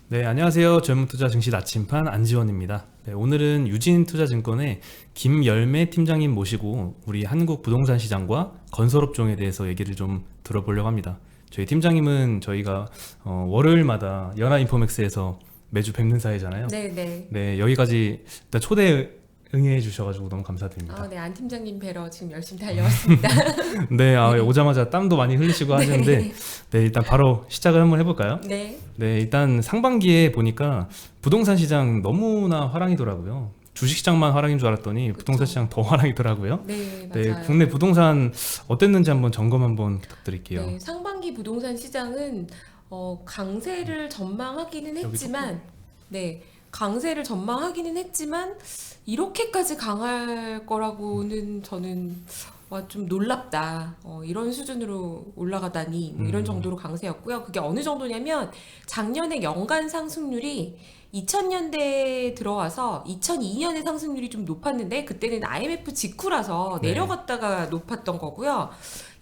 네, 안녕하세요. 젊은투자 증시 나침판 안지원입니다. 네, 오늘은 유진투자증권의 김열매 팀장님 모시고 우리 한국 부동산 시장과 건설업종에 대해서 얘기를 좀 들어보려고 합니다. 저희 팀장님은 저희가 월요일마다 연합인포맥스에서 매주 뵙는 사이잖아요. 네네. 네, 여기까지 일단 초대 응해 주셔가지고 너무 감사드립니다. 네, 안 팀장님 뵈러 지금 열심히 달려왔습니다. 네, 네. 오자마자 땀도 많이 흘리시고 하시는데, 네. 네, 일단 바로 시작을 한번 해볼까요? 네. 네, 일단 상반기에 보니까 부동산 시장 너무나 화랑이더라고요. 주식시장만 화랑인 줄 알았더니 부동산 그쵸. 시장 더 화랑이더라고요. 네, 네, 맞아요. 국내 부동산 어땠는지 한번 점검 한번 부탁드릴게요. 네, 상반기 부동산 시장은 강세를 전망하기는 여기 했지만, 네, 강세를 전망하기는 했지만 이렇게까지 강할 거라고는 저는 좀 놀랍다. 이런 수준으로 올라가다니 뭐 이런 정도로 강세였고요. 그게 어느 정도냐면 작년에 연간 상승률이 2000년대에 들어와서 2002년에 상승률이 좀 높았는데 그때는 IMF 직후라서 네. 내려갔다가 높았던 거고요.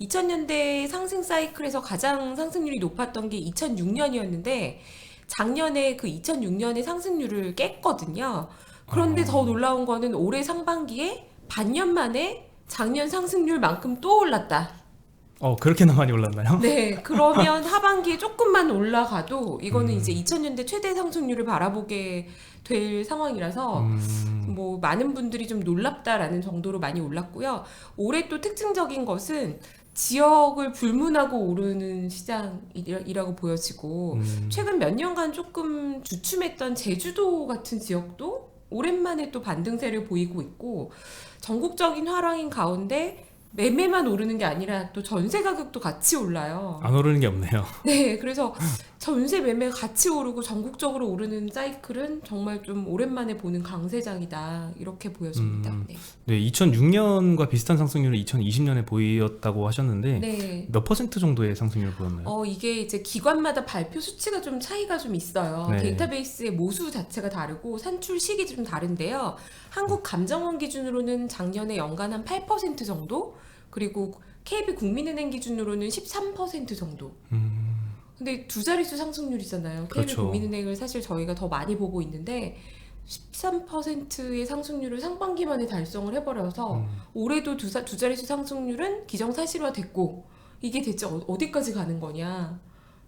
2000년대 상승 사이클에서 가장 상승률이 높았던 게 2006년이었는데 작년에 그 2006년의 상승률을 깼거든요. 그런데 더 놀라운 거는 올해 상반기에 반년 만에 작년 상승률만큼 또 올랐다. 그렇게나 많이 올랐나요? 네, 그러면 하반기에 조금만 올라가도 이거는 이제 2000년대 최대 상승률을 바라보게 될 상황이라서 뭐 많은 분들이 좀 놀랍다라는 정도로 많이 올랐고요. 올해 또 특징적인 것은 지역을 불문하고 오르는 시장이라고 보여지고 최근 몇 년간 조금 주춤했던 제주도 같은 지역도 오랜만에 또 반등세를 보이고 있고 전국적인 화랑인 가운데 매매만 오르는 게 아니라 또 전세 가격도 같이 올라요. 안 오르는 게 없네요. 네, 그래서 전세 매매가 같이 오르고 전국적으로 오르는 사이클은 정말 좀 오랜만에 보는 강세장이다. 이렇게 보여집니다. 네. 네, 2006년과 비슷한 상승률을 2020년에 보였다고 하셨는데 네. 몇 퍼센트 정도의 상승률을 보였나요? 이게 이제 기관마다 발표 수치가 좀 차이가 좀 있어요. 네. 데이터베이스의 모수 자체가 다르고 산출 시기 좀 다른데요. 한국감정원 기준으로는 작년에 연간 한 8% 정도, 그리고 KB국민은행 기준으로는 13% 정도. 근데 두 자릿수 상승률이잖아요. 그렇죠. KB국민은행을 사실 저희가 더 많이 보고 있는데 13%의 상승률을 상반기만에 달성을 해버려서 올해도 두 자릿수 상승률은 기정사실화됐고 이게 대체 어디까지 가는 거냐.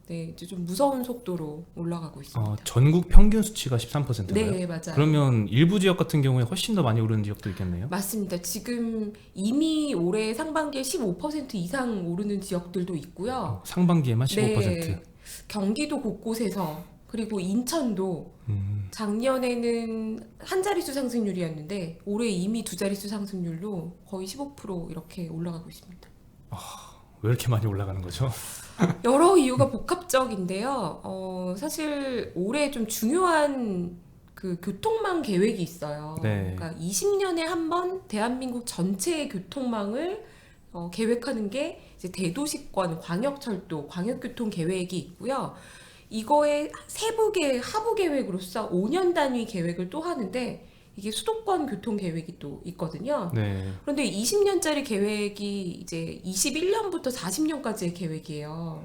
네, 이제 좀 무서운 속도로 올라가고 있습니다. 전국 평균 수치가 13%인가요? 네, 맞아요. 그러면 일부 지역 같은 경우에 훨씬 더 많이 오르는 지역도 있겠네요. 맞습니다. 지금 이미 올해 상반기에 15% 이상 오르는 지역들도 있고요. 상반기에만 15%. 네, 경기도 곳곳에서 그리고 인천도 작년에는 한 자릿수 상승률이었는데 올해 이미 두 자릿수 상승률로 거의 15% 이렇게 올라가고 있습니다. 왜 이렇게 많이 올라가는 거죠? 여러 이유가 복합적인데요. 사실 올해 좀 중요한 그 교통망 계획이 있어요. 네. 그러니까 20년에 한 번 대한민국 전체의 교통망을 계획하는 게 이제 대도시권 광역철도 광역교통 계획이 있고요. 이거의 하부 계획으로서 5년 단위 계획을 또 하는데 이게 수도권 교통 계획이 또 있거든요. 네. 그런데 20년짜리 계획이 이제 21년부터 40년까지의 계획이에요.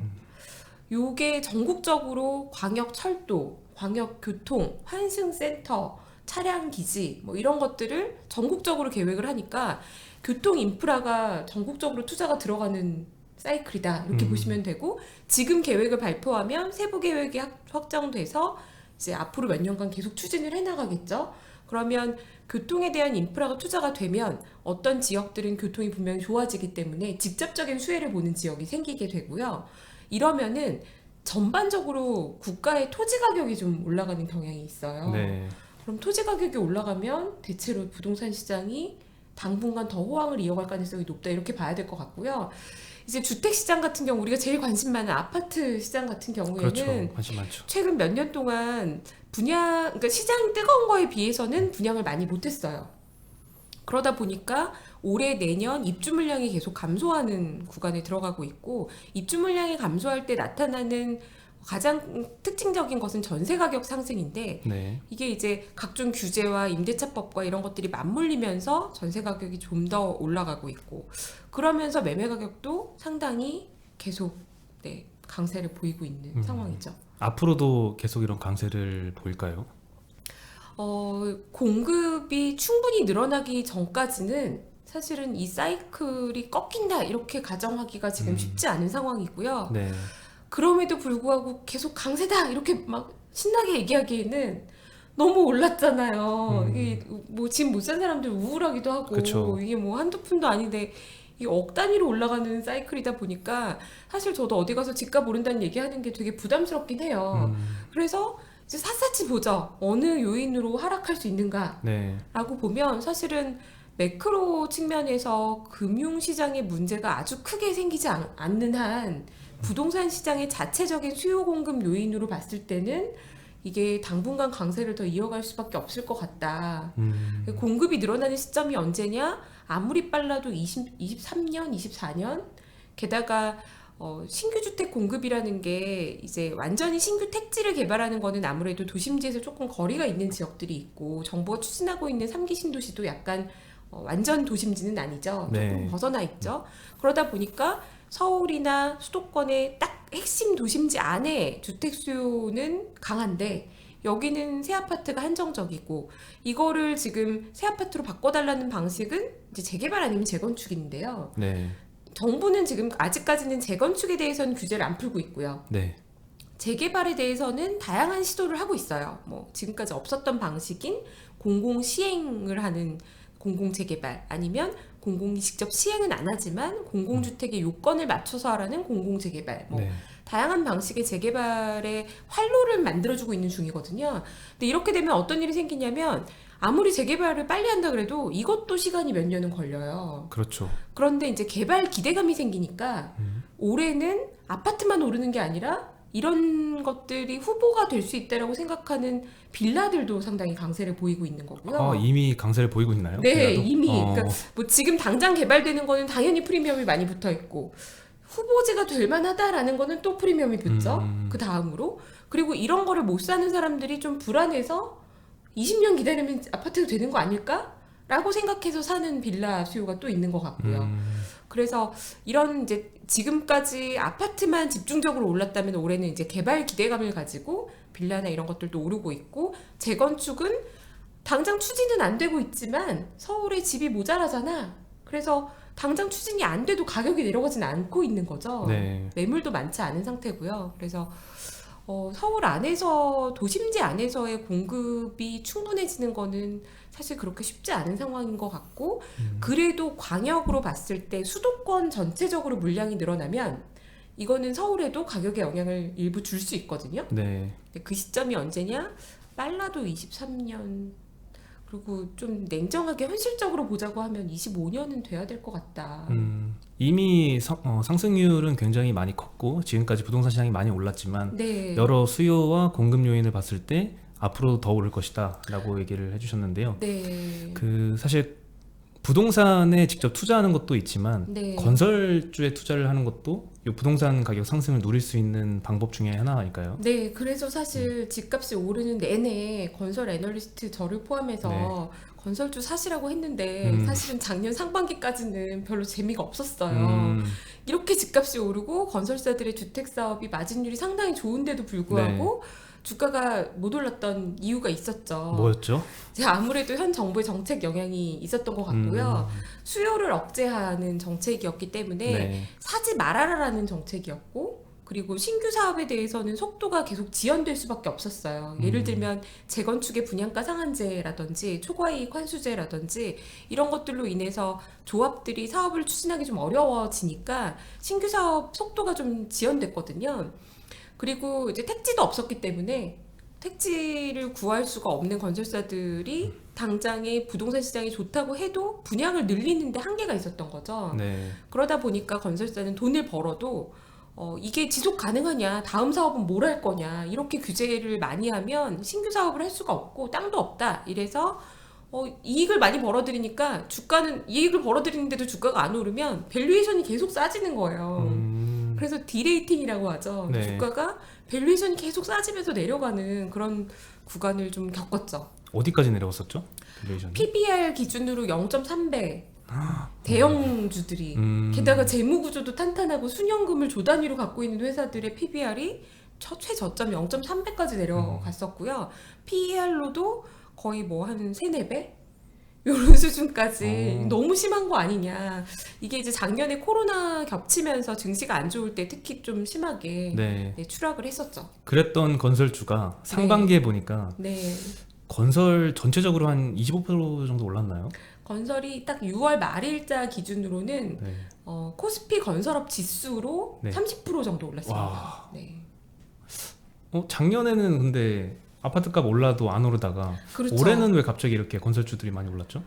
요게 전국적으로 광역철도, 광역교통, 환승센터, 차량기지 뭐 이런 것들을 전국적으로 계획을 하니까 교통 인프라가 전국적으로 투자가 들어가는 사이클이다 이렇게 보시면 되고 지금 계획을 발표하면 세부 계획이 확정돼서 이제 앞으로 몇 년간 계속 추진을 해나가겠죠. 그러면 교통에 대한 인프라가 투자가 되면 어떤 지역들은 교통이 분명히 좋아지기 때문에 직접적인 수혜를 보는 지역이 생기게 되고요. 이러면은 전반적으로 국가의 토지 가격이 좀 올라가는 경향이 있어요. 네. 그럼 토지 가격이 올라가면 대체로 부동산 시장이 당분간 더 호황을 이어갈 가능성이 높다 이렇게 봐야 될 것 같고요. 이제 주택 시장 같은 경우 우리가 제일 관심 많은 아파트 시장 같은 경우에는 그렇죠. 관심 많죠. 최근 몇 년 동안 그러니까 시장이 뜨거운 거에 비해서는 분양을 많이 못했어요. 그러다 보니까 올해 내년 입주 물량이 계속 감소하는 구간에 들어가고 있고 입주 물량이 감소할 때 나타나는 가장 특징적인 것은 전세 가격 상승인데 네. 이게 이제 각종 규제와 임대차법과 이런 것들이 맞물리면서 전세 가격이 좀 더 올라가고 있고 그러면서 매매 가격도 상당히 계속 강세를 보이고 있는 상황이죠. 앞으로도 계속 이런 강세를 보일까요? 공급이 충분히 늘어나기 전까지는 사실은 이 사이클이 꺾인다 이렇게 가정하기가 지금 쉽지 않은 상황이고요. 네. 그럼에도 불구하고 계속 강세다 이렇게 막 신나게 얘기하기에는 너무 올랐잖아요. 이게 뭐 집 못 산 사람들 우울하기도 하고 그쵸. 이게 뭐 한두 푼도 아닌데 이 억 단위로 올라가는 사이클이다 보니까 사실 저도 어디 가서 집값 오른다는 얘기하는 게 되게 부담스럽긴 해요. 그래서 이제 샅샅이 보죠. 어느 요인으로 하락할 수 있는가라고 네. 보면 사실은 매크로 측면에서 금융시장의 문제가 아주 크게 생기지 않는 한 부동산 시장의 자체적인 수요 공급 요인으로 봤을 때는 이게 당분간 강세를 더 이어갈 수밖에 없을 것 같다. 공급이 늘어나는 시점이 언제냐? 아무리 빨라도 23년, 24년? 게다가 신규 주택 공급이라는 게 이제 완전히 신규 택지를 개발하는 거는 아무래도 도심지에서 조금 거리가 있는 지역들이 있고 정부가 추진하고 있는 3기 신도시도 약간 완전 도심지는 아니죠. 조금 네. 벗어나 있죠. 그러다 보니까 서울이나 수도권의 딱 핵심 도심지 안에 주택 수요는 강한데 여기는 새 아파트가 한정적이고 이거를 지금 새 아파트로 바꿔달라는 방식은 이제 재개발 아니면 재건축인데요. 네. 정부는 지금 아직까지는 재건축에 대해서는 규제를 안 풀고 있고요. 네. 재개발에 대해서는 다양한 시도를 하고 있어요. 뭐 지금까지 없었던 방식인 공공 시행을 하는 공공 재개발 아니면 공공이 직접 시행은 안 하지만 공공주택의 요건을 맞춰서 하라는 공공 재개발 뭐 네. 다양한 방식의 재개발의 활로를 만들어주고 있는 중이거든요. 근데 이렇게 되면 어떤 일이 생기냐면 아무리 재개발을 빨리 한다 그래도 이것도 시간이 몇 년은 걸려요. 그렇죠. 그런데 이제 개발 기대감이 생기니까 올해는 아파트만 오르는 게 아니라 이런 것들이 후보가 될 수 있다라고 생각하는 빌라들도 상당히 강세를 보이고 있는 거고요. 이미 강세를 보이고 있나요? 네, 빌라도? 이미 그러니까 뭐 지금 당장 개발되는 거는 당연히 프리미엄이 많이 붙어 있고 후보지가 될 만하다라는 거는 또 프리미엄이 붙죠. 그 다음으로 그리고 이런 거를 못 사는 사람들이 좀 불안해서 20년 기다리면 아파트도 되는 거 아닐까? 라고 생각해서 사는 빌라 수요가 또 있는 것 같고요. 그래서 이런 이제 지금까지 아파트만 집중적으로 올랐다면 올해는 이제 개발 기대감을 가지고 빌라나 이런 것들도 오르고 있고 재건축은 당장 추진은 안 되고 있지만 서울에 집이 모자라잖아. 그래서 당장 추진이 안 돼도 가격이 내려가진 않고 있는 거죠. 네. 매물도 많지 않은 상태고요. 그래서 서울 안에서 도심지 안에서의 공급이 충분해지는 거는 사실 그렇게 쉽지 않은 상황인 것 같고 그래도 광역으로 봤을 때 수도권 전체적으로 물량이 늘어나면 이거는 서울에도 가격에 영향을 일부 줄 수 있거든요. 네. 근데 그 시점이 언제냐? 빨라도 23년 그리고 좀 냉정하게 현실적으로 보자고 하면 25년은 돼야 될 것 같다. 이미 상승률은 굉장히 많이 컸고 지금까지 부동산 시장이 많이 올랐지만 네. 여러 수요와 공급 요인을 봤을 때 앞으로 더 오를 것이다 라고 얘기를 해주셨는데요. 네. 사실 부동산에 직접 투자하는 것도 있지만 네. 건설주에 투자를 하는 것도 이 부동산 가격 상승을 누릴 수 있는 방법 중에 하나일까요? 네, 그래서 사실 집값이 오르는 내내 건설 애널리스트 저를 포함해서 네. 건설주 사시라고 했는데 사실은 작년 상반기까지는 별로 재미가 없었어요. 이렇게 집값이 오르고 건설사들의 주택 사업이 마진율이 상당히 좋은데도 불구하고 주가가 못 올랐던 이유가 있었죠. 뭐였죠? 이제 아무래도 현 정부의 정책 영향이 있었던 것 같고요. 수요를 억제하는 정책이었기 때문에 네. 사지 말아라라는 정책이었고 그리고 신규 사업에 대해서는 속도가 계속 지연될 수밖에 없었어요. 예를 들면 재건축의 분양가 상한제라든지 초과이익 환수제라든지 이런 것들로 인해서 조합들이 사업을 추진하기 좀 어려워지니까 신규 사업 속도가 좀 지연됐거든요. 그리고 이제 택지도 없었기 때문에 택지를 구할 수가 없는 건설사들이 당장에 부동산 시장이 좋다고 해도 분양을 늘리는데 한계가 있었던 거죠. 네. 그러다 보니까 건설사는 돈을 벌어도 이게 지속 가능하냐, 다음 사업은 뭘 할 거냐 이렇게 규제를 많이 하면 신규 사업을 할 수가 없고 땅도 없다. 이래서 이익을 많이 벌어들이니까 주가는 이익을 벌어들이는데도 주가가 안 오르면 밸류에이션이 계속 싸지는 거예요. 그래서 디레이팅이라고 하죠. 네. 주가가 밸류에이션이 계속 싸지면서 내려가는 그런 구간을 좀 겪었죠. 어디까지 내려갔었죠? 밸류에이션이? PBR 기준으로 0.3배 대형주들이 게다가 재무구조도 탄탄하고 순현금을 조 단위로 갖고 있는 회사들의 PBR이 최저점 0.3배까지 내려갔었고요. PER로도 거의 뭐 한 3, 4배? 이런 수준까지 너무 심한 거 아니냐. 이게 이제 작년에 코로나 겹치면서 증시가 안 좋을 때 특히 좀 심하게 네. 네, 추락을 했었죠. 그랬던 건설주가 상반기에 보니까 네. 건설 전체적으로 한 25% 정도 올랐나요? 건설이 딱 6월 말일자 기준으로는 네. 코스피 건설업 지수로 네. 30% 정도 올랐습니다. 와. 네. 작년에는 근데 아파트값 올라도 안 오르다가 그렇죠. 올해는 왜 갑자기 이렇게 건설주들이 많이 올랐죠?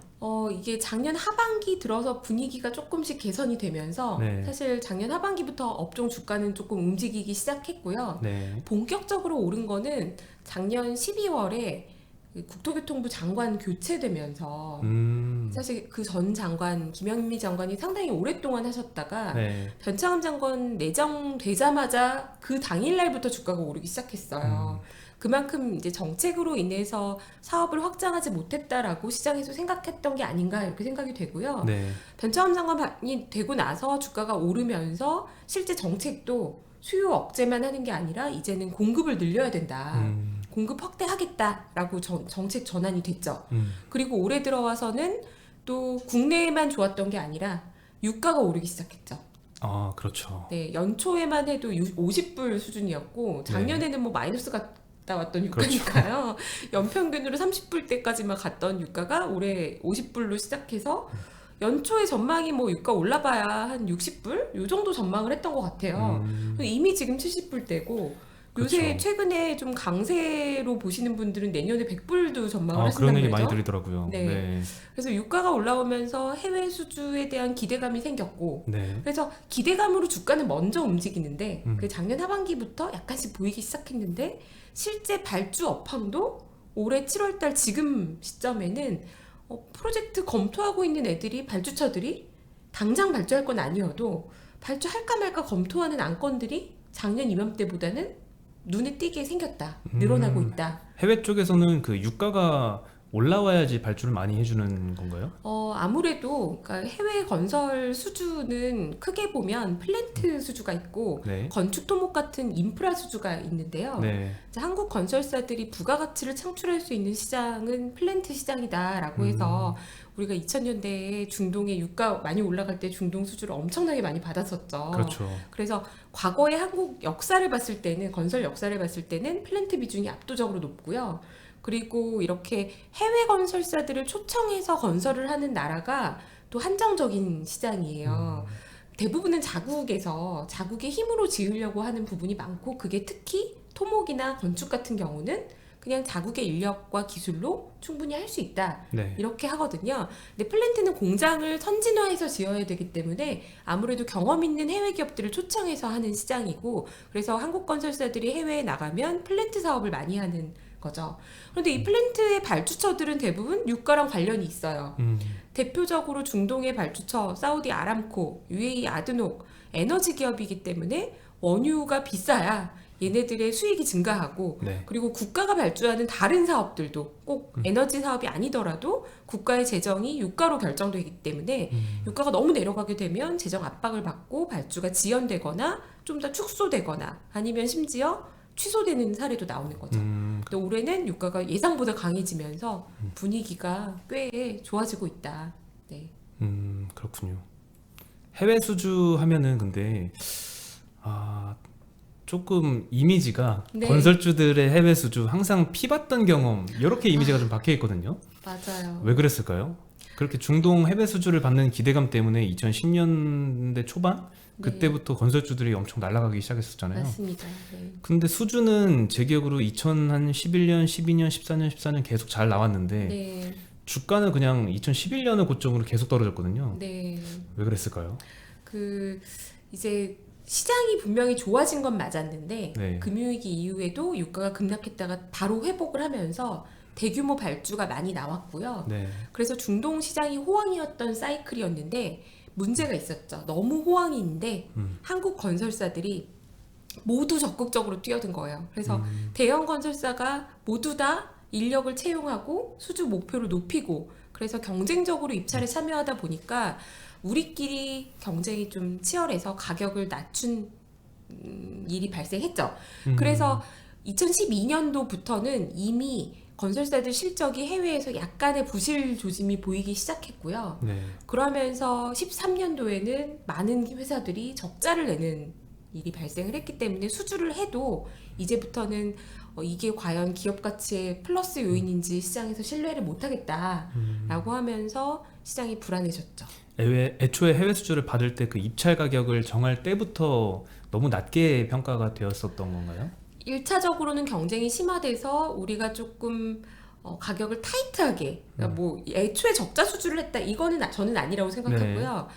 이게 작년 하반기 들어서 분위기가 조금씩 개선이 되면서 네. 사실 작년 하반기부터 업종 주가는 조금 움직이기 시작했고요. 네. 본격적으로 오른 거는 작년 12월에 국토교통부 장관 교체되면서 사실 그 전 장관 김영미 장관이 상당히 오랫동안 하셨다가 네. 변창흠 장관 내정되자마자 그 당일날부터 주가가 오르기 시작했어요. 그만큼 이제 정책으로 인해서 사업을 확장하지 못했다라고 시장에서 생각했던 게 아닌가 이렇게 생각이 되고요. 네. 변창흠 장관이 되고 나서 주가가 오르면서 실제 정책도 수요 억제만 하는 게 아니라 이제는 공급을 늘려야 된다. 공급 확대하겠다라고 정책 전환이 됐죠. 그리고 올해 들어와서는 또 국내에만 좋았던 게 아니라 유가가 오르기 시작했죠. 아, 그렇죠. 네, 연초에만 해도 50불 수준이었고 작년에는 뭐 마이너스 갔다 왔던 유가니까요. 연평균으로 30불대까지만 갔던 유가가 올해 50불로 시작해서 연초에 전망이 뭐 유가 올라봐야 한 60불? 요 정도 전망을 했던 것 같아요. 이미 지금 70불대고 요새 그렇죠. 최근에 좀 강세로 보시는 분들은 내년에 100불도 전망을 하신단 그런 얘기 말이죠. 많이 들리더라고요. 네. 네. 그래서 유가가 올라오면서 해외 수주에 대한 기대감이 생겼고 네. 그래서 기대감으로 주가는 먼저 움직이는데 그 작년 하반기부터 약간씩 보이기 시작했는데 실제 발주 업황도 올해 7월달 지금 시점에는 프로젝트 검토하고 있는 애들이 발주처들이 당장 발주할 건 아니어도 발주할까 말까 검토하는 안건들이 작년 이맘때보다는 눈에 띄게 생겼다. 늘어나고 있다. 해외 쪽에서는 그 유가가 올라와야지 발주를 많이 해주는 건가요? 아무래도 그러니까 해외 건설 수주는 크게 보면 플랜트 수주가 있고 네. 건축 토목 같은 인프라 수주가 있는데요. 네. 이제 한국 건설사들이 부가가치를 창출할 수 있는 시장은 플랜트 시장이다라고 해서 우리가 2000년대에 중동에 유가 많이 올라갈 때 중동 수주를 엄청나게 많이 받았었죠. 그렇죠. 그래서 과거의 한국 역사를 봤을 때는 건설 역사를 봤을 때는 플랜트 비중이 압도적으로 높고요. 그리고 이렇게 해외 건설사들을 초청해서 건설을 하는 나라가 또 한정적인 시장이에요. 대부분은 자국에서 자국의 힘으로 지으려고 하는 부분이 많고 그게 특히 토목이나 건축 같은 경우는 그냥 자국의 인력과 기술로 충분히 할 수 있다. 네. 이렇게 하거든요. 근데 플랜트는 공장을 선진화해서 지어야 되기 때문에 아무래도 경험 있는 해외 기업들을 초청해서 하는 시장이고 그래서 한국 건설사들이 해외에 나가면 플랜트 사업을 많이 하는 거죠. 그런데 이 플랜트의 발주처들은 대부분 유가랑 관련이 있어요. 대표적으로 중동의 발주처 사우디 아람코, UAE 아드녹, 에너지 기업이기 때문에 원유가 비싸야 얘네들의 수익이 증가하고 네. 그리고 국가가 발주하는 다른 사업들도 꼭 에너지 사업이 아니더라도 국가의 재정이 유가로 결정되기 때문에 유가가 너무 내려가게 되면 재정 압박을 받고 발주가 지연되거나 좀 더 축소되거나 아니면 심지어 취소되는 사례도 나오는 거죠. 근데 올해는 유가가 예상보다 강해지면서 분위기가 꽤 좋아지고 있다. 네. 그렇군요. 해외 수주 하면은 근데 조금 이미지가 네. 건설주들의 해외 수주 항상 피봤던 경험 이렇게 이미지가 좀 박혀 있거든요. 맞아요. 왜 그랬을까요? 그렇게 중동 해외 수주를 받는 기대감 때문에 2010년대 초반 그때부터 건설주들이 엄청 날아가기 시작했었잖아요. 맞습니다. 네. 근데 수주는 제 기억으로 2011년, 12년, 14년, 14년 계속 잘 나왔는데 네. 주가는 그냥 2011년을 고점으로 계속 떨어졌거든요. 네. 왜 그랬을까요? 이제 시장이 분명히 좋아진 건 맞았는데 네. 금융위기 이후에도 유가가 급락했다가 바로 회복을 하면서 대규모 발주가 많이 나왔고요. 네. 그래서 중동 시장이 호황이었던 사이클이었는데 문제가 있었죠. 너무 호황인데 한국 건설사들이 모두 적극적으로 뛰어든 거예요. 그래서 대형 건설사가 모두 다 인력을 채용하고 수주 목표를 높이고 그래서 경쟁적으로 입찰에 참여하다 보니까 우리끼리 경쟁이 좀 치열해서 가격을 낮춘 일이 발생했죠. 그래서 2012년도부터는 이미 건설사들 실적이 해외에서 약간의 부실 조짐이 보이기 시작했고요. 네. 그러면서 13년도에는 많은 회사들이 적자를 내는 일이 발생을 했기 때문에 수주를 해도 이제부터는 이게 과연 기업 가치의 플러스 요인인지 시장에서 신뢰를 못하겠다라고 하면서 시장이 불안해졌죠. 애초에 해외 수주를 받을 때 그 입찰 가격을 정할 때부터 너무 낮게 평가가 되었었던 건가요? 1차적으로는 경쟁이 심화돼서 우리가 조금 가격을 타이트하게 그러니까 뭐 애초에 적자 수주를 했다 이거는 저는 아니라고 생각하고요.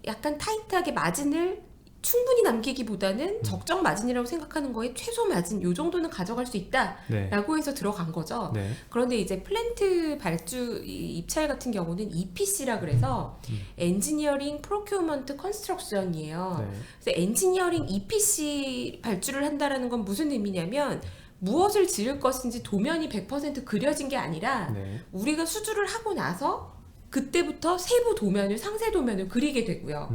약간 타이트하게 마진을 충분히 남기기보다는 적정 마진이라고 생각하는 거에 최소 마진 요 정도는 가져갈 수 있다라고 해서 들어간 거죠. 네. 그런데 이제 플랜트 발주 입찰 같은 경우는 EPC라 그래서 엔지니어링 프로큐어먼트 컨스트럭션이에요. 네. 그래서 엔지니어링 EPC 발주를 한다라는 건 무슨 의미냐면 무엇을 지을 것인지 도면이 100% 그려진 게 아니라 네. 우리가 수주를 하고 나서 그때부터 세부 도면을 상세 도면을 그리게 되고요.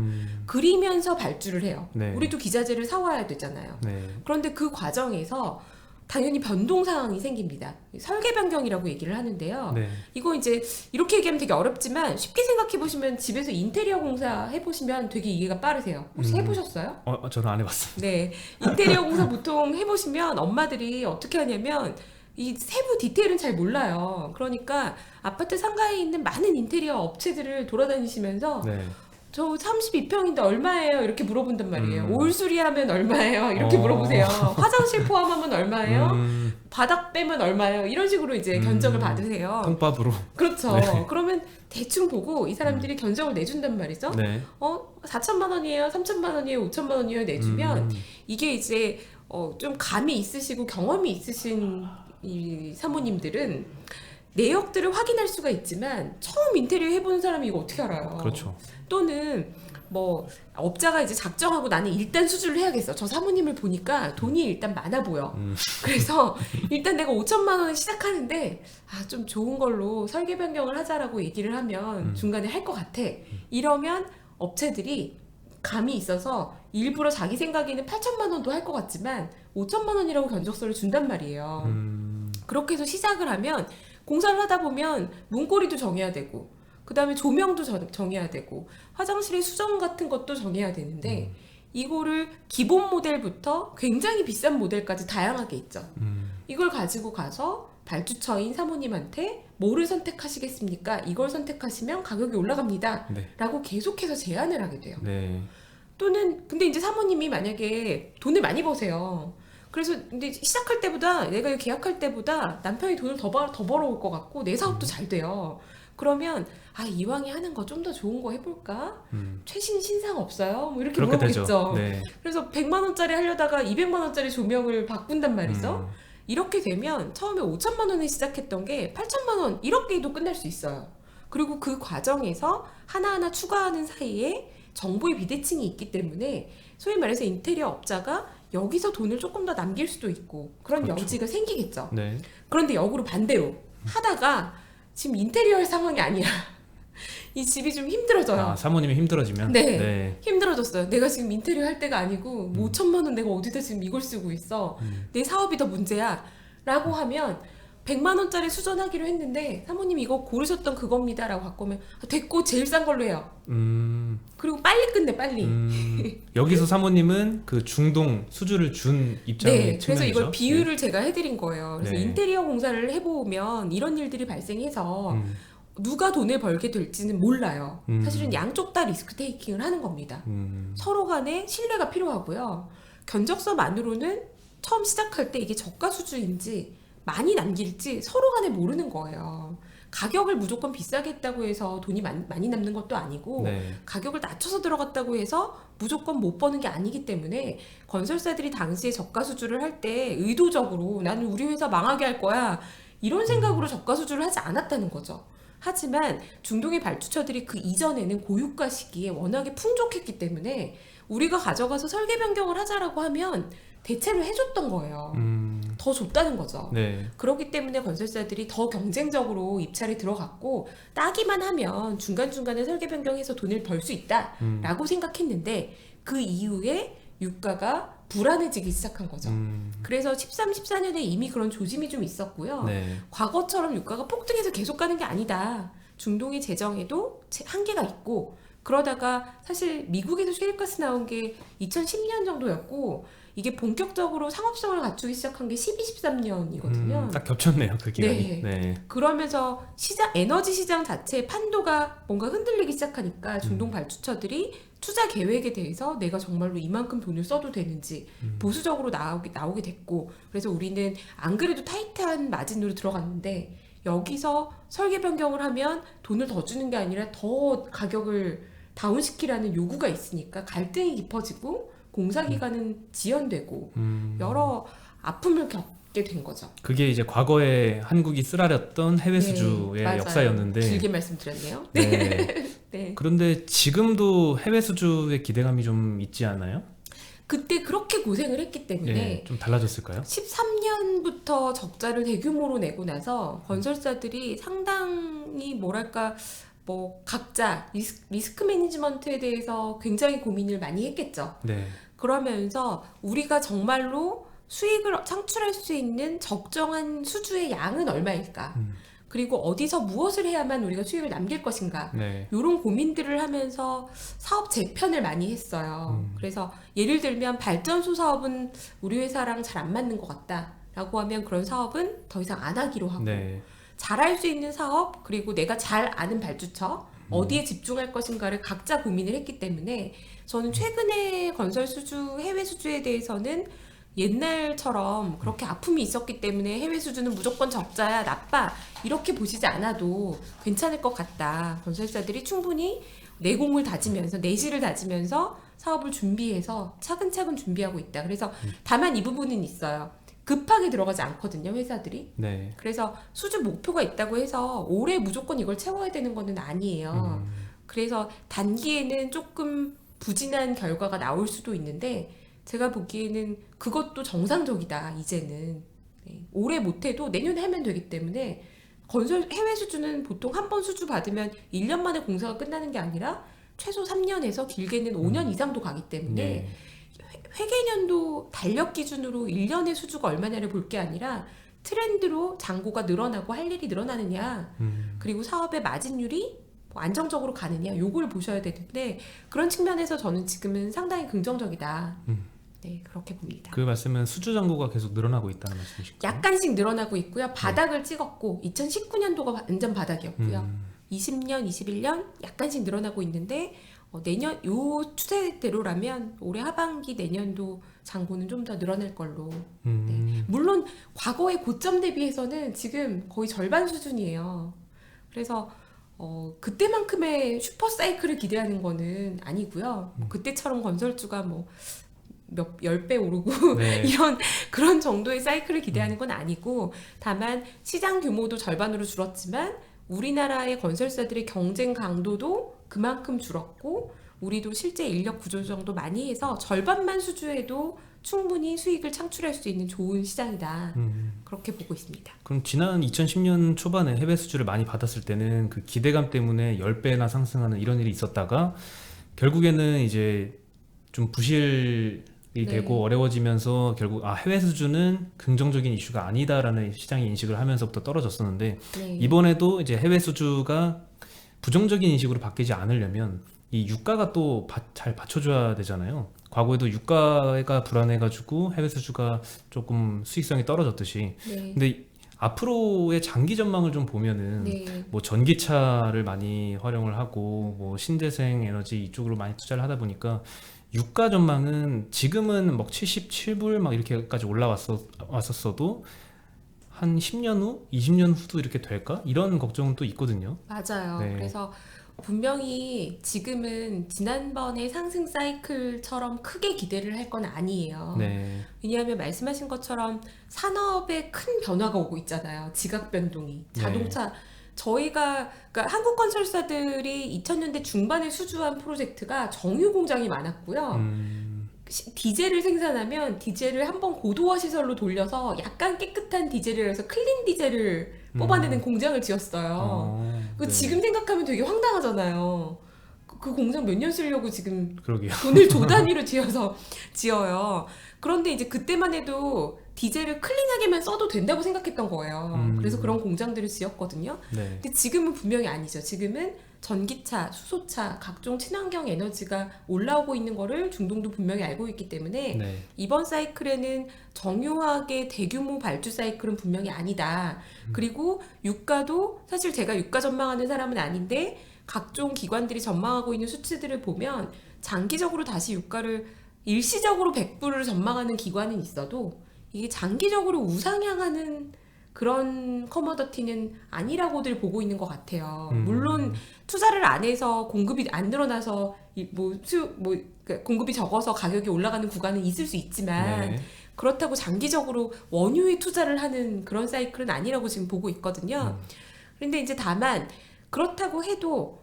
그리면서 발주를 해요. 네. 우리도 기자재를 사와야 되잖아요. 네. 그런데 그 과정에서 당연히 변동 상황이 생깁니다. 설계 변경이라고 얘기를 하는데요. 네. 이거 이제 이렇게 얘기하면 되게 어렵지만 쉽게 생각해 보시면 집에서 인테리어 공사 해 보시면 되게 이해가 빠르세요. 혹시 해보셨어요? 저는 안 해봤습니다. 네, 인테리어 공사 보통 해보시면 엄마들이 어떻게 하냐면 이 세부 디테일은 잘 몰라요. 그러니까 아파트 상가에 있는 많은 인테리어 업체들을 돌아다니시면서 네. 저 32평인데 얼마예요? 이렇게 물어본단 말이에요. 올 수리하면 얼마예요? 이렇게 어. 물어보세요. 화장실 포함하면 얼마예요? 바닥 빼면 얼마예요? 이런 식으로 이제 견적을 받으세요. 통밥으로. 그렇죠. 네. 그러면 대충 보고 이 사람들이 견적을 내준단 말이죠. 네. 4천만 원이에요? 3천만 원이에요? 5천만 원이에요? 내주면 이게 이제 좀 감이 있으시고 경험이 있으신 이 사모님들은 내역들을 확인할 수가 있지만 처음 인테리어 해보는 사람이 이거 어떻게 알아요? 그렇죠. 또는 뭐 업자가 이제 작정하고 나는 일단 수주를 해야겠어. 저 사모님을 보니까 돈이 일단 많아 보여. 그래서 일단 내가 5천만 원을 시작하는데 좀 좋은 걸로 설계 변경을 하자라고 얘기를 하면 중간에 할 것 같아. 이러면 업체들이 감이 있어서 일부러 자기 생각에는 8천만 원도 할 것 같지만 5천만 원이라고 견적서를 준단 말이에요. 그렇게 해서 시작을 하면 공사를 하다 보면 문고리도 정해야 되고 그 다음에 조명도 정해야 되고 화장실의 수정 같은 것도 정해야 되는데 이거를 기본 모델부터 굉장히 비싼 모델까지 다양하게 있죠. 이걸 가지고 가서 발주처인 사모님한테 뭐를 선택하시겠습니까? 이걸 선택하시면 가격이 올라갑니다. 네. 라고 계속해서 제안을 하게 돼요. 네. 또는 근데 이제 사모님이 만약에 돈을 많이 버세요. 그래서 근데 시작할 때보다 내가 계약할 때보다 남편이 돈을 더 벌어올 것 같고 내 사업도 잘 돼요. 그러면 이왕에 하는 거 좀 더 좋은 거 해볼까? 최신 신상 없어요? 뭐 이렇게 그렇게 물어보겠죠. 되죠. 네. 그래서 100만 원짜리 하려다가 200만 원짜리 조명을 바꾼단 말이죠. 이렇게 되면 처음에 5천만 원에 시작했던 게 8천만 원, 1억개도 끝날 수 있어요. 그리고 그 과정에서 하나하나 추가하는 사이에 정보의 비대칭이 있기 때문에 소위 말해서 인테리어 업자가 여기서 돈을 조금 더 남길 수도 있고 그런 그렇죠. 여지가 생기겠죠. 네. 그런데 역으로 반대로 하다가 지금 인테리어 할 상황이 아니야. 이 집이 좀 힘들어져요. 사모님이 힘들어지면? 네. 힘들어졌어요. 내가 지금 인테리어 할 때가 아니고 뭐 5천만 원 내가 어디다 지금 이걸 쓰고 있어. 내 사업이 더 문제야. 라고 하면 100만 원짜리 수전하기로 했는데 사모님 이거 고르셨던 그겁니다. 라고 바꾸면 됐고 제일 싼 걸로 해요. 그리고 빨리 끝내 빨리. 여기서 사모님은 그 중동 수주를 준 입장의 네, 그래서 측면이죠. 이걸 비유를 제가 해드린 거예요. 그래서 네. 인테리어 공사를 해보면 이런 일들이 발생해서 누가 돈을 벌게 될지는 몰라요. 사실은 양쪽 다 리스크 테이킹을 하는 겁니다. 서로 간에 신뢰가 필요하고요. 견적서만으로는 처음 시작할 때 이게 저가 수주인지 많이 남길지 서로 간에 모르는 거예요. 가격을 무조건 비싸게 했다고 해서 돈이 많이 남는 것도 아니고 네. 가격을 낮춰서 들어갔다고 해서 무조건 못 버는 게 아니기 때문에 건설사들이 당시에 저가 수주를 할 때 의도적으로 나는 우리 회사 망하게 할 거야 이런 생각으로 저가 수주를 하지 않았다는 거죠. 하지만 중동의 발주처들이 그 이전에는 고유가 시기에 워낙에 풍족했기 때문에 우리가 가져가서 설계 변경을 하자라고 하면 대체로 해줬던 거예요. 더 줬다는 거죠. 네. 그렇기 때문에 건설사들이 더 경쟁적으로 입찰에 들어갔고 따기만 하면 중간중간에 설계 변경해서 돈을 벌 수 있다라고 생각했는데 그 이후에 유가가 불안해지기 시작한 거죠. 그래서 13, 14년에 이미 그런 조짐이 좀 있었고요. 네. 과거처럼 유가가 폭등해서 계속 가는 게 아니다. 중동의 재정에도 한계가 있고 그러다가 사실 미국에서 셰일가스 나온 게 2010년 정도였고 이게 본격적으로 상업성을 갖추기 시작한 게 12, 13년이거든요. 딱 겹쳤네요, 그 기간이. 네. 네. 그러면서 에너지 시장 자체의 판도가 뭔가 흔들리기 시작하니까 중동 발주처들이 투자 계획에 대해서 내가 정말로 이만큼 돈을 써도 되는지 보수적으로 나오게 됐고 그래서 우리는 안 그래도 타이트한 마진으로 들어갔는데 여기서 설계 변경을 하면 돈을 더 주는 게 아니라 더 가격을 다운시키라는 요구가 있으니까 갈등이 깊어지고 공사 기간은 지연되고 여러 아픔을 겪게 된 거죠. 그게 이제 과거에 한국이 쓰라렸던 해외 수주의 맞아요. 역사였는데 길게 말씀드렸네요. 네. 네. 그런데 지금도 해외 수주의 기대감이 좀 있지 않아요? 그때 그렇게 고생을 했기 때문에 네, 좀 달라졌을까요? 13년부터 적자를 대규모로 내고 나서 건설사들이 상당히 뭐랄까 뭐 각자 리스크 매니지먼트에 대해서 굉장히 고민을 많이 했겠죠. 네. 그러면서 우리가 정말로 수익을 창출할 수 있는 적정한 수주의 양은 얼마일까? 그리고 어디서 무엇을 해야만 우리가 수익을 남길 것인가? 네. 이런 고민들을 하면서 사업 재편을 많이 했어요. 그래서 예를 들면 발전소 사업은 우리 회사랑 잘 안 맞는 것 같다라고 하면 그런 사업은 더 이상 안 하기로 하고 네. 잘할 수 있는 사업 그리고 내가 잘 아는 발주처 어디에 집중할 것인가를 각자 고민을 했기 때문에 저는 최근에 건설 수주, 해외 수주에 대해서는 옛날처럼 그렇게 아픔이 있었기 때문에 해외 수주는 무조건 적자야, 나빠 이렇게 보시지 않아도 괜찮을 것 같다. 건설사들이 충분히 내공을 다지면서 내실을 다지면서 사업을 준비해서 차근차근 준비하고 있다. 그래서 다만 이 부분은 있어요. 급하게 들어가지 않거든요, 회사들이. 네. 그래서 수주 목표가 있다고 해서 올해 무조건 이걸 채워야 되는 거는 아니에요. 그래서 단기에는 조금 부진한 결과가 나올 수도 있는데 제가 보기에는 그것도 정상적이다, 이제는. 네. 올해 못해도 내년에 하면 되기 때문에 건설 해외 수주는 보통 한 번 수주 받으면 1년 만에 공사가 끝나는 게 아니라 최소 3년에서 길게는 5년 이상도 가기 때문에 네. 회계년도 달력 기준으로 1년의 수주가 얼마냐를 볼 게 아니라 트렌드로 잔고가 늘어나고 할 일이 늘어나느냐 그리고 사업의 마진율이 뭐 안정적으로 가느냐 요걸 보셔야 되는데 그런 측면에서 저는 지금은 상당히 긍정적이다. 네, 그렇게 봅니다. 그 말씀은 수주 잔고가 계속 늘어나고 있다는 말씀이실까요? 약간씩 늘어나고 있고요. 바닥을 찍었고 2019년도가 완전 바닥이었고요. 20년, 21년 약간씩 늘어나고 있는데 내년 요 추세대로라면 올해 하반기 내년도 잔고는 좀 더 늘어날 걸로. 네. 물론 과거의 고점 대비해서는 지금 거의 절반 수준이에요. 그래서 그때만큼의 슈퍼 사이클을 기대하는 거는 아니고요. 그때처럼 건설주가 뭐 몇 10배 오르고 네. 이런 그런 정도의 사이클을 기대하는 건 아니고 다만 시장 규모도 절반으로 줄었지만 우리나라의 건설사들의 경쟁 강도도 그만큼 줄었고 우리도 실제 인력 구조 조정도 많이 해서 절반만 수주해도 충분히 수익을 창출할 수 있는 좋은 시장이다. 그렇게 보고 있습니다. 그럼 지난 2010년 초반에 해외 수주를 많이 받았을 때는 그 기대감 때문에 10배나 상승하는 이런 일이 있었다가 결국에는 이제 좀 부실이 네. 되고 어려워지면서 결국 해외 수주는 긍정적인 이슈가 아니다라는 시장이 인식을 하면서부터 떨어졌었는데 네. 이번에도 이제 해외 수주가 부정적인 인식으로 바뀌지 않으려면 이 유가가 또 잘 받쳐줘야 되잖아요. 과거에도 유가가 불안해가지고 해외 수주가 조금 수익성이 떨어졌듯이. 네. 근데 앞으로의 장기 전망을 좀 보면은 네. 뭐 전기차를 많이 활용을 하고 뭐 신재생 에너지 이쪽으로 많이 투자를 하다 보니까 유가 전망은 지금은 막 77불 막 이렇게까지 올라왔었어도 한 10년 후, 20년 후도 이렇게 될까? 이런 걱정은 또 있거든요. 맞아요. 네. 그래서 분명히 지금은 지난번의 상승 사이클처럼 크게 기대를 할 건 아니에요. 네. 왜냐하면 말씀하신 것처럼 산업에 큰 변화가 오고 있잖아요. 지각 변동이. 자동차 저희가 그러니까 한국 건설사들이 2000년대 중반에 수주한 프로젝트가 정유 공장이 많았고요. 디젤을 생산하면 디젤을 한번 고도화 시설로 돌려서 약간 깨끗한 디젤을 해서 클린 디젤을 뽑아내는 공장을 지었어요. 그 네. 지금 생각하면 되게 황당하잖아요. 그 공장 몇 년 쓰려고 지금 그러게요. 돈을 조 단위로 지어요. 그런데 이제 그때만 해도 디젤을 클린하게만 써도 된다고 생각했던 거예요. 그래서 그런 공장들을 지었거든요. 네. 근데 지금은 분명히 아니죠. 지금은 전기차, 수소차, 각종 친환경 에너지가 올라오고 있는 거를 중동도 분명히 알고 있기 때문에 네. 이번 사이클에는 정유화의 대규모 발주 사이클은 분명히 아니다. 그리고 유가도 사실 제가 유가 전망하는 사람은 아닌데 각종 기관들이 전망하고 있는 수치들을 보면 장기적으로 다시 유가를 일시적으로 100불을 전망하는 기관은 있어도 이게 장기적으로 우상향하는 그런 커머더티는 아니라고들 보고 있는 것 같아요. 물론 투자를 안 해서 공급이 안 늘어나서 그러니까 공급이 적어서 가격이 올라가는 구간은 있을 수 있지만 네. 그렇다고 장기적으로 원유에 투자를 하는 그런 사이클은 아니라고 지금 보고 있거든요. 그런데 이제 다만 그렇다고 해도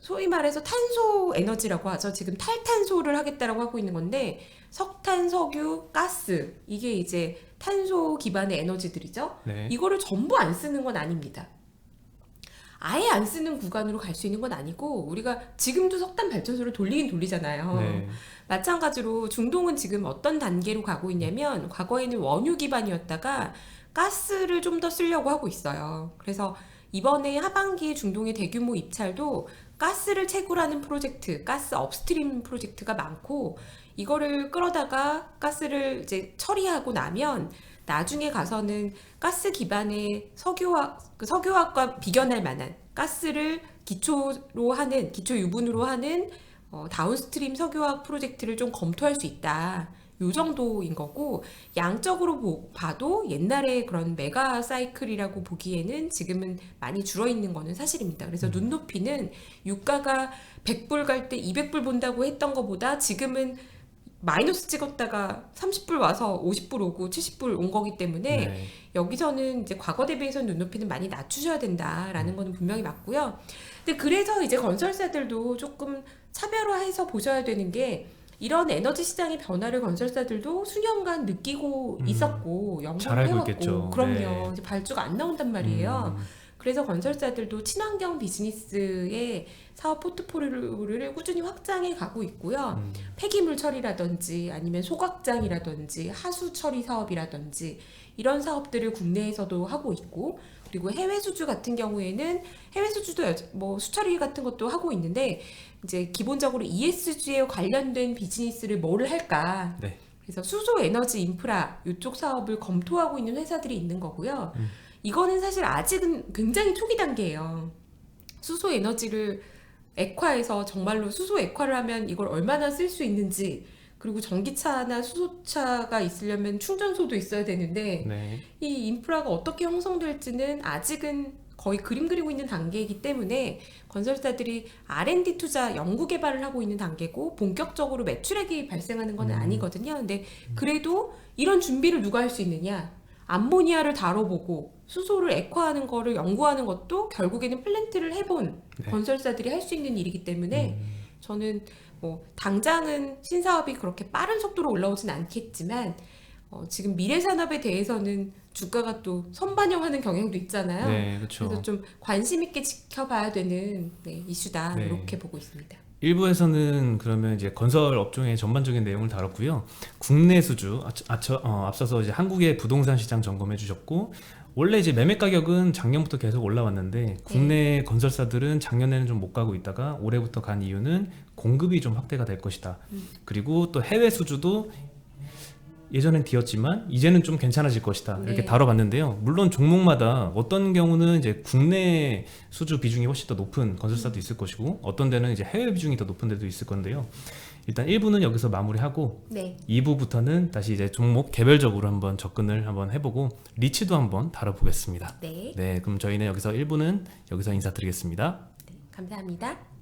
소위 말해서 탄소 에너지라고 하죠. 지금 탈탄소를 하겠다라고 하고 있는 건데 석탄, 석유, 가스 이게 이제 탄소 기반의 에너지들이죠. 네. 이거를 전부 안 쓰는 건 아닙니다. 아예 안 쓰는 구간으로 갈 수 있는 건 아니고 우리가 지금도 석탄 발전소를 돌리긴 돌리잖아요. 네. 마찬가지로 중동은 지금 어떤 단계로 가고 있냐면 과거에는 원유 기반이었다가 가스를 좀 더 쓰려고 하고 있어요. 그래서 이번에 하반기에 중동의 대규모 입찰도 가스를 채굴하는 프로젝트, 가스 업스트림 프로젝트가 많고 이거를 끌어다가 가스를 이제 처리하고 나면 나중에 가서는 가스 기반의 석유화학과 비견할 만한 가스를 기초로 하는 기초 유분으로 하는 다운스트림 석유화학 프로젝트를 좀 검토할 수 있다. 요 정도인 거고 양적으로 봐도 옛날에 그런 메가 사이클이라고 보기에는 지금은 많이 줄어 있는 거는 사실입니다. 그래서 눈높이는 유가가 100불 갈 때 200불 본다고 했던 것보다 지금은 마이너스 찍었다가 30불 와서 50불 오고 70불 온 거기 때문에 네. 여기서는 이제 과거 대비해서 눈높이는 많이 낮추셔야 된다라는 거는 분명히 맞고요. 근데 그래서 이제 건설사들도 조금 차별화해서 보셔야 되는 게 이런 에너지 시장의 변화를 건설사들도 수년간 느끼고 있었고 잘 연구를 알고 해왔고 있겠죠. 그럼요. 네. 이제 발주가 안 나온단 말이에요. 그래서 건설사들도 친환경 비즈니스의 사업 포트폴리오를 꾸준히 확장해 가고 있고요. 폐기물 처리라든지 아니면 소각장이라든지 하수 처리 사업이라든지 이런 사업들을 국내에서도 하고 있고 그리고 해외 수주 같은 경우에는 해외 수주도 뭐 수처리 같은 것도 하고 있는데 이제 기본적으로 ESG에 관련된 비즈니스를 뭐를 할까? 네. 그래서 수소 에너지 인프라 이쪽 사업을 검토하고 있는 회사들이 있는 거고요. 이거는 사실 아직은 굉장히 초기 단계예요. 수소 에너지를 액화해서 정말로 수소 액화를 하면 이걸 얼마나 쓸 수 있는지 그리고 전기차나 수소차가 있으려면 충전소도 있어야 되는데 네. 이 인프라가 어떻게 형성될지는 아직은 거의 그림 그리고 있는 단계이기 때문에 건설사들이 R&D 투자 연구 개발을 하고 있는 단계고 본격적으로 매출액이 발생하는 건 아니거든요. 근데 그래도 이런 준비를 누가 할 수 있느냐? 암모니아를 다뤄보고 수소를 액화하는 거를 연구하는 것도 결국에는 플랜트를 해본 네. 건설사들이 할 수 있는 일이기 때문에 저는 뭐 당장은 신사업이 그렇게 빠른 속도로 올라오진 않겠지만 지금 미래 산업에 대해서는 주가가 또 선반영하는 경향도 있잖아요. 네, 그렇죠. 그래서 좀 관심 있게 지켜봐야 되는 이슈다 네. 이렇게 보고 있습니다. 일부에서는 그러면 이제 건설 업종의 전반적인 내용을 다뤘고요. 국내 수주 앞서서 이제 한국의 부동산 시장 점검해 주셨고 원래 이제 매매 가격은 작년부터 계속 올라왔는데 국내 건설사들은 작년에는 좀 못 가고 있다가 올해부터 간 이유는 공급이 좀 확대가 될 것이다. 그리고 또 해외 수주도 예전엔 뒤었지만 이제는 좀 괜찮아질 것이다. 이렇게 네. 다뤄봤는데요. 물론 종목마다 어떤 경우는 이제 국내 수주 비중이 훨씬 더 높은 건설사도 있을 것이고 어떤 데는 이제 해외 비중이 더 높은 데도 있을 건데요. 일단 1부는 여기서 마무리하고 네. 2부부터는 다시 이제 종목 개별적으로 한번 접근을 한번 해보고 리츠도 한번 다뤄보겠습니다. 네. 네, 그럼 저희는 여기서 1부는 여기서 인사드리겠습니다. 감사합니다.